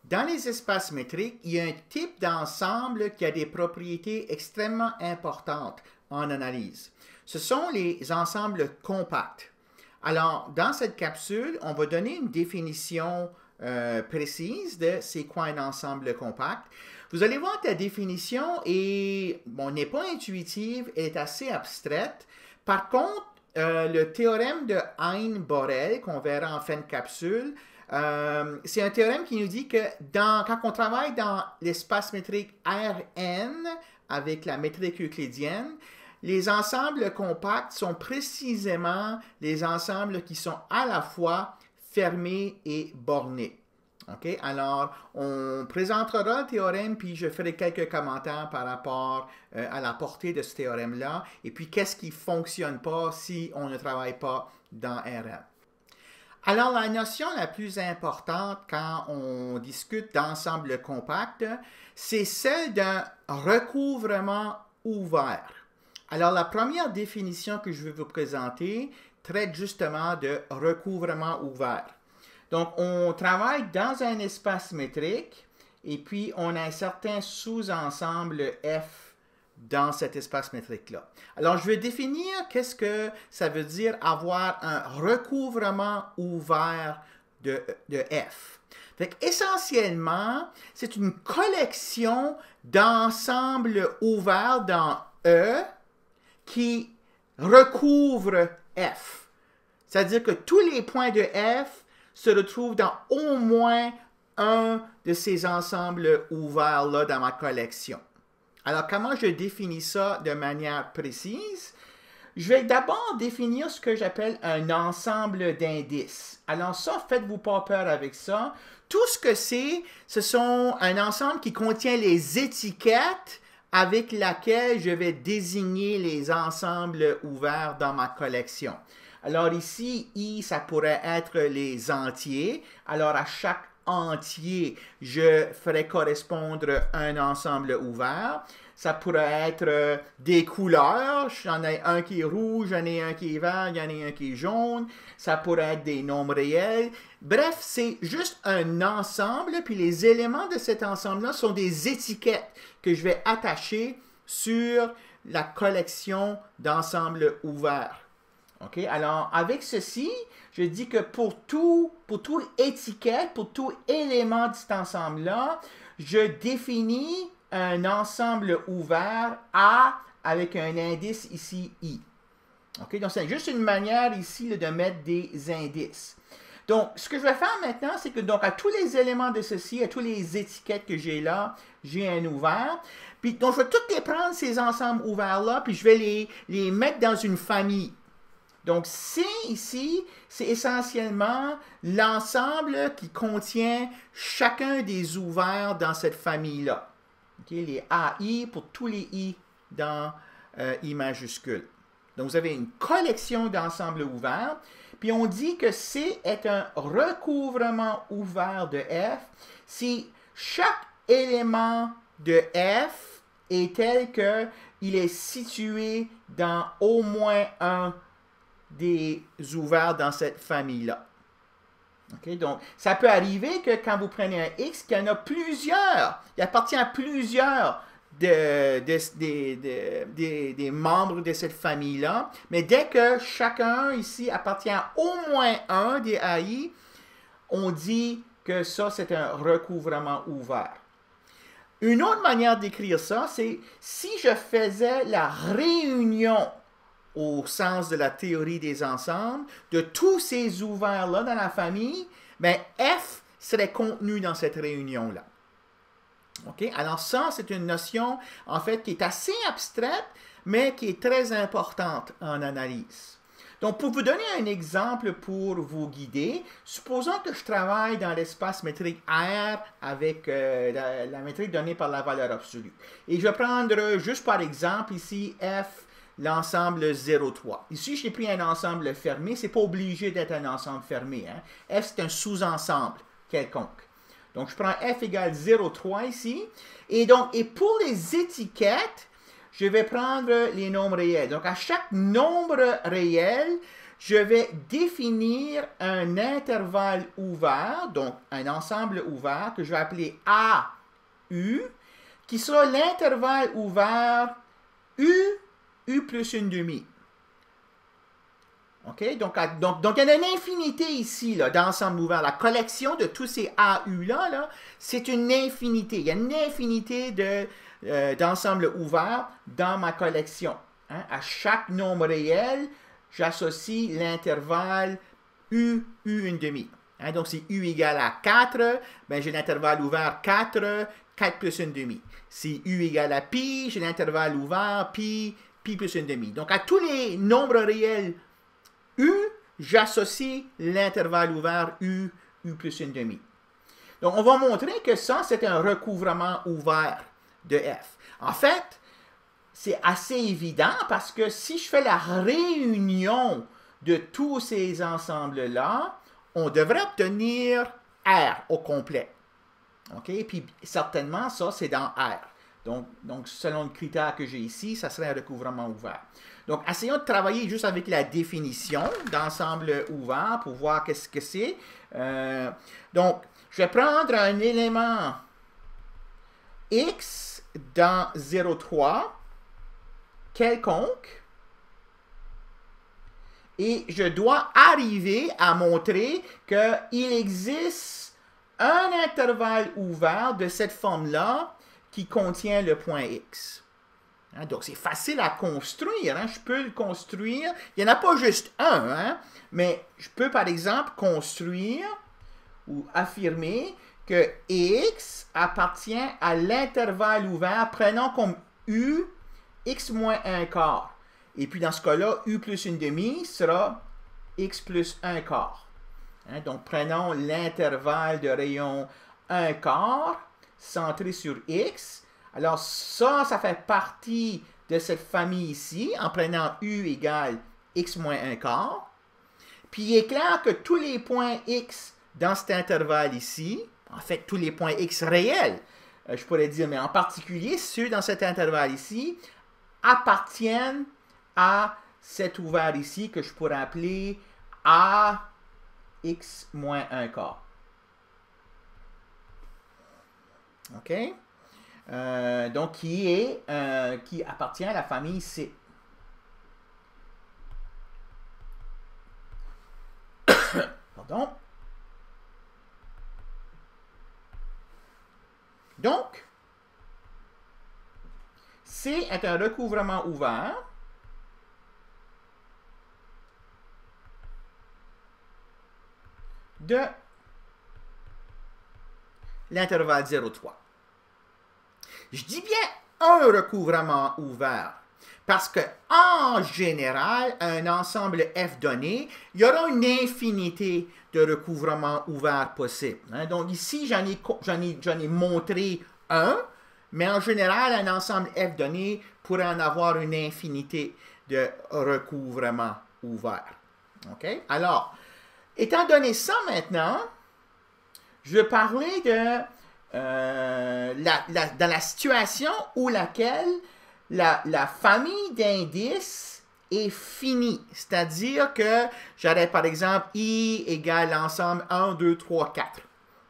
Dans les espaces métriques, il y a un type d'ensemble qui a des propriétés extrêmement importantes en analyse. Ce sont les ensembles compacts. Alors, dans cette capsule, on va donner une définition précise de c'est quoi un ensemble compact. Vous allez voir que la définition n'est pas intuitive, elle est assez abstraite. Par contre, le théorème de Hein-Borel, qu'on verra en fin de capsule, c'est un théorème qui nous dit que quand on travaille dans l'espace métrique Rn avec la métrique euclidienne, les ensembles compacts sont précisément les ensembles qui sont à la fois fermés et bornés. Okay? Alors, on présentera le théorème, puis je ferai quelques commentaires par rapport à la portée de ce théorème-là, et puis qu'est-ce qui ne fonctionne pas si on ne travaille pas dans Rn. Alors, la notion la plus importante quand on discute d'ensemble compact, c'est celle d'un recouvrement ouvert. Alors, la première définition que je vais vous présenter traite justement de recouvrement ouvert. Donc, on travaille dans un espace métrique et puis on a un certain sous-ensemble F dans cet espace métrique-là. Alors, je vais définir qu'est-ce que ça veut dire avoir un recouvrement ouvert de F. Fait essentiellement, c'est une collection d'ensembles ouverts dans E qui recouvre F. C'est-à-dire que tous les points de F se retrouvent dans au moins un de ces ensembles ouverts-là dans ma collection. Alors, comment je définis ça de manière précise? Je vais d'abord définir ce que j'appelle un ensemble d'indices. Alors ça, faites-vous pas peur avec ça. Tout ce que c'est, ce sont un ensemble qui contient les étiquettes avec laquelle je vais désigner les ensembles ouverts dans ma collection. Alors ici, I, ça pourrait être les entiers. Alors à chaque entier, je ferai correspondre un ensemble ouvert. Ça pourrait être des couleurs. J'en ai un qui est rouge, j'en ai un qui est vert, j'en ai un qui est jaune. Ça pourrait être des nombres réels. Bref, c'est juste un ensemble. Puis les éléments de cet ensemble-là sont des étiquettes que je vais attacher sur la collection d'ensembles ouverts. Okay? Alors, avec ceci, je dis que pour toute étiquette, pour tout élément de cet ensemble-là, je définis un ensemble ouvert A avec un indice ici I. Okay? Donc, c'est juste une manière ici là, de mettre des indices. Donc, ce que je vais faire maintenant, c'est que donc à tous les éléments de ceci, à toutes les étiquettes que j'ai là, j'ai un ouvert. Puis, donc, je vais toutes les prendre, ces ensembles ouverts-là, puis je vais les mettre dans une famille. Donc, C ici, c'est essentiellement l'ensemble qui contient chacun des ouverts dans cette famille-là. Okay? Les AI pour tous les I dans I majuscule. Donc, vous avez une collection d'ensembles ouverts. Puis, on dit que C est un recouvrement ouvert de F si chaque élément de F est tel qu'il est situé dans au moins un des ouverts dans cette famille-là. Okay? Donc, ça peut arriver que quand vous prenez un X, qu'il y en a plusieurs, il appartient à plusieurs des membres de cette famille-là, mais dès que chacun ici appartient à au moins un des AI, on dit que ça, c'est un recouvrement ouvert. Une autre manière d'écrire ça, c'est si je faisais la réunion au sens de la théorie des ensembles, de tous ces ouverts-là dans la famille, bien, F serait contenu dans cette réunion-là. Okay? Alors ça, c'est une notion, en fait, qui est assez abstraite, mais qui est très importante en analyse. Donc, pour vous donner un exemple pour vous guider, supposons que je travaille dans l'espace métrique R avec la métrique donnée par la valeur absolue. Et je vais prendre, juste par exemple, ici, F, l'ensemble 0,3. Ici, j'ai pris un ensemble fermé. Ce n'est pas obligé d'être un ensemble fermé. Hein? F, c'est un sous-ensemble quelconque. Donc, je prends F égale 0,3 ici. Et pour les étiquettes, je vais prendre les nombres réels. Donc, à chaque nombre réel, je vais définir un intervalle ouvert, donc un ensemble ouvert que je vais appeler AU, qui sera l'intervalle ouvert U plus une demi. OK? Donc, il y en a une infinité ici, d'ensemble ouvert. La collection de tous ces AU-là, c'est une infinité. Il y a une infinité d'ensembles ouverts dans ma collection. Hein? À chaque nombre réel, j'associe l'intervalle U une demi. Hein? Donc, si U égale à 4, ben, j'ai l'intervalle ouvert 4 plus une demi. Si U égale à pi, j'ai l'intervalle ouvert pi plus une demi. Donc, à tous les nombres réels U, j'associe l'intervalle ouvert U plus une demi. Donc, on va montrer que ça, c'est un recouvrement ouvert de F. En fait, c'est assez évident parce que si je fais la réunion de tous ces ensembles-là, on devrait obtenir R au complet. OK? Puis, certainement, ça, c'est dans R. Donc, selon le critère que j'ai ici, ça serait un recouvrement ouvert. Donc, essayons de travailler juste avec la définition d'ensemble ouvert pour voir qu'est-ce que c'est. Donc, je vais prendre un élément X dans 0,3 quelconque et je dois arriver à montrer qu'il existe un intervalle ouvert de cette forme-là qui contient le point X. Hein, donc, c'est facile à construire. Hein, je peux le construire. Il n'y en a pas juste un, hein, mais je peux, par exemple, construire ou affirmer que X appartient à l'intervalle ouvert prenant comme U X moins 1 quart. Et puis, dans ce cas-là, U plus une demi sera X plus 1 quart. Hein, donc, prenons l'intervalle de rayon 1 quart centré sur X. Alors, ça fait partie de cette famille ici, en prenant U égale X moins 1 quart. Puis, il est clair que tous les points X dans cet intervalle ici, en fait, tous les points X réels, je pourrais dire, mais en particulier ceux dans cet intervalle ici, appartiennent à cet ouvert ici que je pourrais appeler AX moins 1 quart. OK? Donc, qui appartient à la famille C. Pardon. Donc, C est un recouvrement ouvert de l'intervalle 0,3. Je dis bien un recouvrement ouvert parce que, en général, un ensemble F donné, il y aura une infinité de recouvrements ouverts possibles. Hein? Donc ici, j'en ai montré un, mais en général, un ensemble F donné pourrait en avoir une infinité de recouvrements ouverts. OK? Alors, étant donné ça maintenant, je vais parler de dans la situation où laquelle la famille d'indices est finie. C'est-à-dire que j'aurais par exemple I égale l'ensemble 1, 2, 3, 4.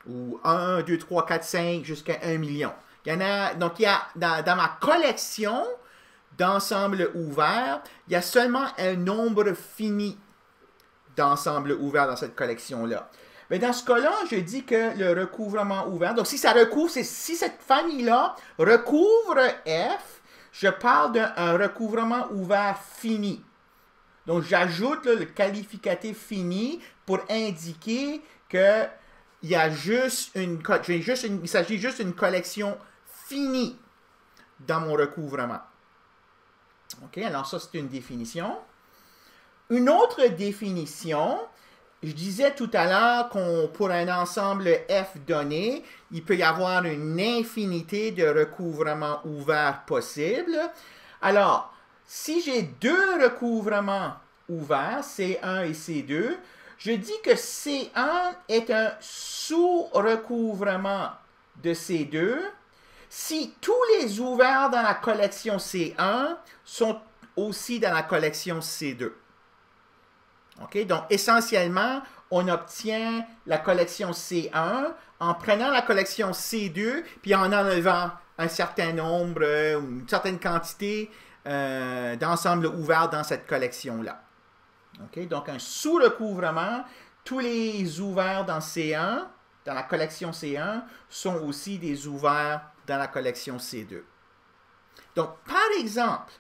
Ou 1, 2, 3, 4, 5 jusqu'à 1 million. Il y en a, donc, il y a dans ma collection d'ensembles ouverts, il y a seulement un nombre fini d'ensembles ouverts dans cette collection-là. Mais dans ce cas-là, je dis que le recouvrement ouvert, donc si ça recouvre, si cette famille-là recouvre F, je parle d'un recouvrement ouvert fini. Donc, j'ajoute le qualificatif fini pour indiquer que il s'agit juste d'une collection finie dans mon recouvrement. OK, alors ça, c'est une définition. Une autre définition, je disais tout à l'heure qu'on pour un ensemble F donné, il peut y avoir une infinité de recouvrements ouverts possibles. Alors, si j'ai deux recouvrements ouverts, C1 et C2, je dis que C1 est un sous-recouvrement de C2 si tous les ouverts dans la collection C1 sont aussi dans la collection C2. Okay? Donc, essentiellement, on obtient la collection C1 en prenant la collection C2 puis en enlevant un certain nombre, une certaine quantité d'ensembles ouverts dans cette collection-là. Okay? Donc, un sous-recouvrement, tous les ouverts dans C1, dans la collection C1, sont aussi des ouverts dans la collection C2. Donc, par exemple,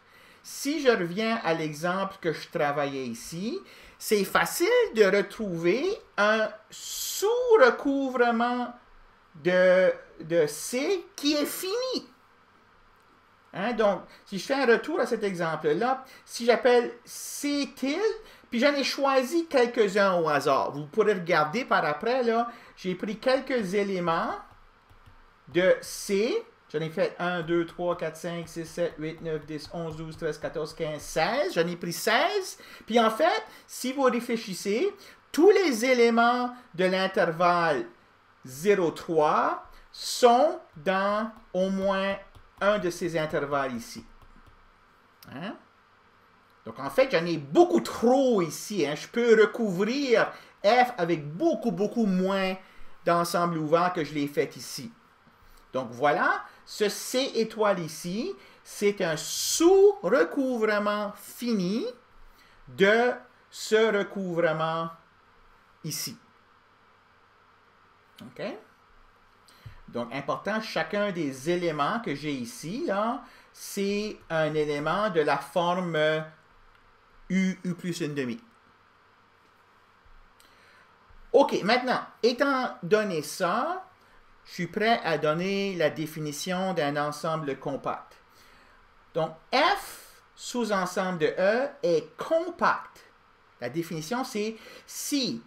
si je reviens à l'exemple que je travaillais ici, c'est facile de retrouver un sous-recouvrement de C qui est fini. Hein? Donc, si je fais un retour à cet exemple-là, si j'appelle C tilde, puis j'en ai choisi quelques-uns au hasard. Vous pourrez regarder par après, là, j'ai pris quelques éléments de C. J'en ai fait 1, 2, 3, 4, 5, 6, 7, 8, 9, 10, 11, 12, 13, 14, 15, 16. J'en ai pris 16. Puis en fait, si vous réfléchissez, tous les éléments de l'intervalle 0,3 sont dans au moins un de ces intervalles ici. Hein? Donc en fait, j'en ai beaucoup trop ici. Hein? Je peux recouvrir F avec beaucoup moins d'ensemble ouvert que je l'ai fait ici. Donc voilà, ce C étoile ici, c'est un sous-recouvrement fini de ce recouvrement ici. OK? Donc, important, chacun des éléments que j'ai ici, là, c'est un élément de la forme U plus une demi. OK, maintenant, étant donné ça, je suis prêt à donner la définition d'un ensemble compact. Donc, F sous-ensemble de E est compact. La définition, c'est si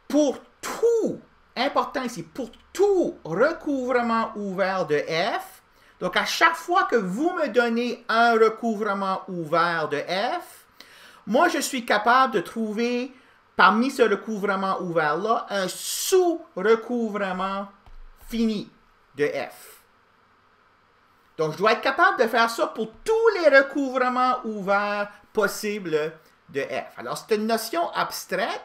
pour tout, important ici, pour tout recouvrement ouvert de F, donc à chaque fois que vous me donnez un recouvrement ouvert de F, moi, je suis capable de trouver parmi ce recouvrement ouvert-là un sous-recouvrement fini de F. Donc, je dois être capable de faire ça pour tous les recouvrements ouverts possibles de F. Alors, c'est une notion abstraite,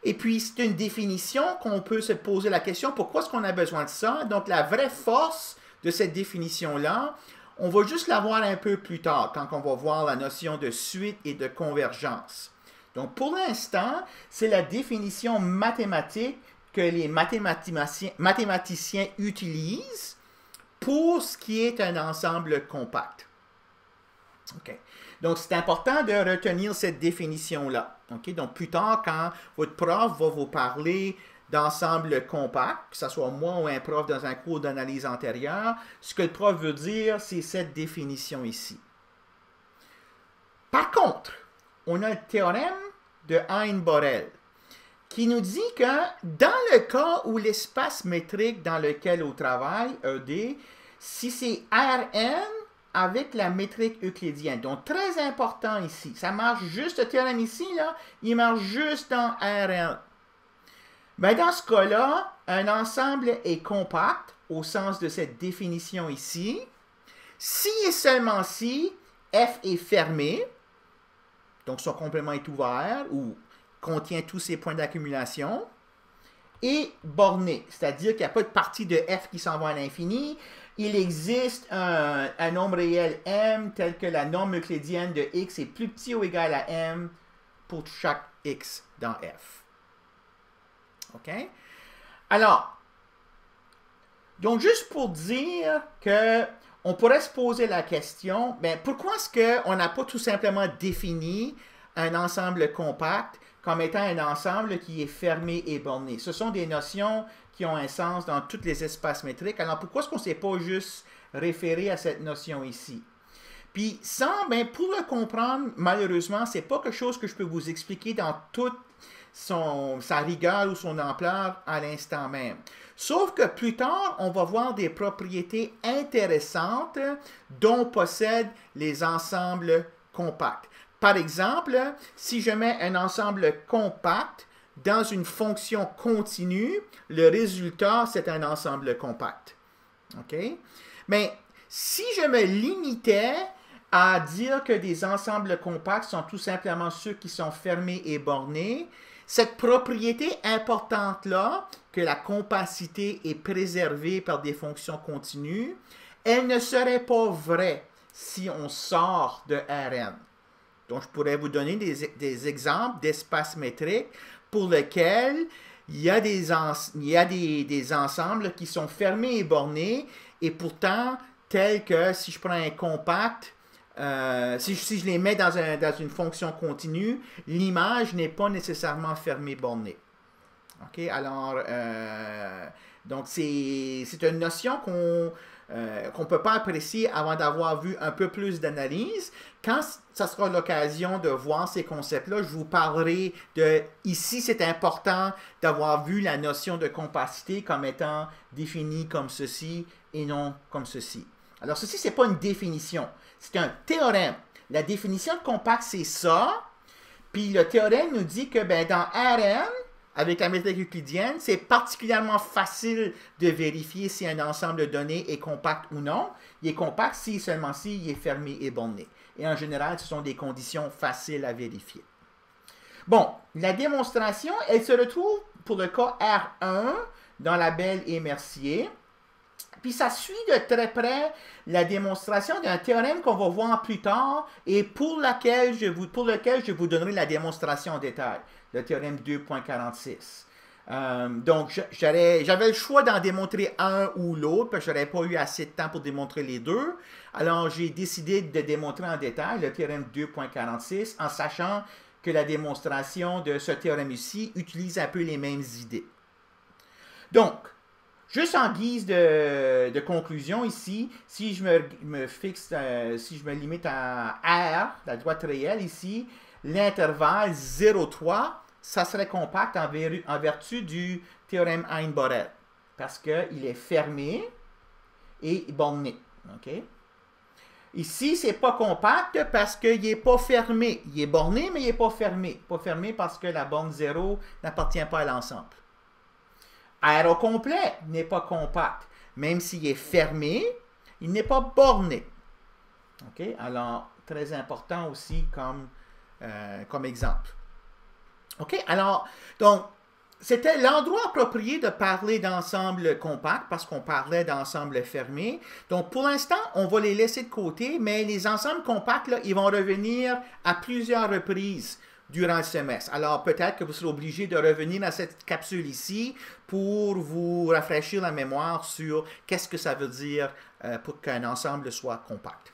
et puis c'est une définition qu'on peut se poser la question, pourquoi est-ce qu'on a besoin de ça? Donc, la vraie force de cette définition-là, on va juste la voir un peu plus tard, quand on va voir la notion de suite et de convergence. Donc, pour l'instant, c'est la définition mathématique que les mathématiciens utilisent pour ce qui est un ensemble compact. OK. Donc, c'est important de retenir cette définition-là. OK. Donc, plus tard, quand votre prof va vous parler d'ensemble compact, que ce soit moi ou un prof dans un cours d'analyse antérieure, ce que le prof veut dire, c'est cette définition ici. Par contre, on a le théorème de Hein-Borel qui nous dit que dans le cas où l'espace métrique dans lequel on travaille, ED, si c'est Rn avec la métrique euclidienne, donc très important ici, ça marche juste, ce théorème ici, là, il marche juste dans Rn. Ben dans ce cas-là, un ensemble est compact au sens de cette définition ici, si et seulement si F est fermé, donc son complément est ouvert ou contient tous ses points d'accumulation, et borné, c'est-à-dire qu'il n'y a pas de partie de F qui s'en va à l'infini. Il existe un nombre réel M tel que la norme euclidienne de X est plus petit ou égal à M pour chaque X dans F. OK? Alors, donc juste pour dire que on pourrait se poser la question, ben, pourquoi est-ce qu'on n'a pas tout simplement défini un ensemble compact comme étant un ensemble qui est fermé et borné? Ce sont des notions qui ont un sens dans tous les espaces métriques. Alors, pourquoi est-ce qu'on ne s'est pas juste référé à cette notion ici? Puis, ça, ben, pour le comprendre, malheureusement, ce n'est pas quelque chose que je peux vous expliquer dans toute sa rigueur ou son ampleur à l'instant même. Sauf que plus tard, on va voir des propriétés intéressantes dont possèdent les ensembles compacts. Par exemple, si je mets un ensemble compact dans une fonction continue, le résultat, c'est un ensemble compact. OK? Mais si je me limitais à dire que des ensembles compacts sont tout simplement ceux qui sont fermés et bornés. Cette propriété importante-là, que la compacité est préservée par des fonctions continues, elle ne serait pas vraie si on sort de Rn. Donc, je pourrais vous donner des exemples d'espaces métriques pour lesquels il y a des ensembles qui sont fermés et bornés, et pourtant, tels que si je prends un compact, si je les mets dans une fonction continue, l'image n'est pas nécessairement fermée-bornée. OK? Alors, donc c'est une notion qu'on ne peut pas apprécier avant d'avoir vu un peu plus d'analyse. Quand ça sera l'occasion de voir ces concepts-là, je vous parlerai de... Ici, c'est important d'avoir vu la notion de compacité comme étant définie comme ceci et non comme ceci. Alors, ceci, ce n'est pas une définition. C'est un théorème. La définition de compact, c'est ça. Puis le théorème nous dit que dans Rn, avec la métrique euclidienne, c'est particulièrement facile de vérifier si un ensemble de données est compact ou non. Il est compact si seulement si il est fermé et borné. Et en général, ce sont des conditions faciles à vérifier. Bon, la démonstration, elle se retrouve pour le cas R1 dans Labelle et Mercier. Puis ça suit de très près la démonstration d'un théorème qu'on va voir plus tard et pour lequel je vous donnerai la démonstration en détail, le théorème 2.46. Donc, j'avais le choix d'en démontrer un ou l'autre, parce que je n'aurais pas eu assez de temps pour démontrer les deux. Alors, j'ai décidé de démontrer en détail le théorème 2.46 en sachant que la démonstration de ce théorème ici utilise un peu les mêmes idées. Donc, juste en guise de conclusion ici, si je si je me limite à R, la droite réelle ici, l'intervalle 0,3, ça serait compact en vertu du théorème Hein-Borel, parce qu'il est fermé et borné. Okay? Ici, ce n'est pas compact parce qu'il n'est pas fermé. Il est borné, mais il n'est pas fermé. Pas fermé parce que la borne 0 n'appartient pas à l'ensemble. R au complet n'est pas compact. Même s'il est fermé, il n'est pas borné. Okay? Alors, très important aussi comme exemple. OK? Alors, donc, c'était l'endroit approprié de parler d'ensemble compact parce qu'on parlait d'ensemble fermé. Donc, pour l'instant, on va les laisser de côté, mais les ensembles compacts, là, ils vont revenir à plusieurs reprises durant le semestre. Alors, peut-être que vous serez obligé de revenir à cette capsule ici pour vous rafraîchir la mémoire sur qu'est-ce que ça veut dire pour qu'un ensemble soit compact.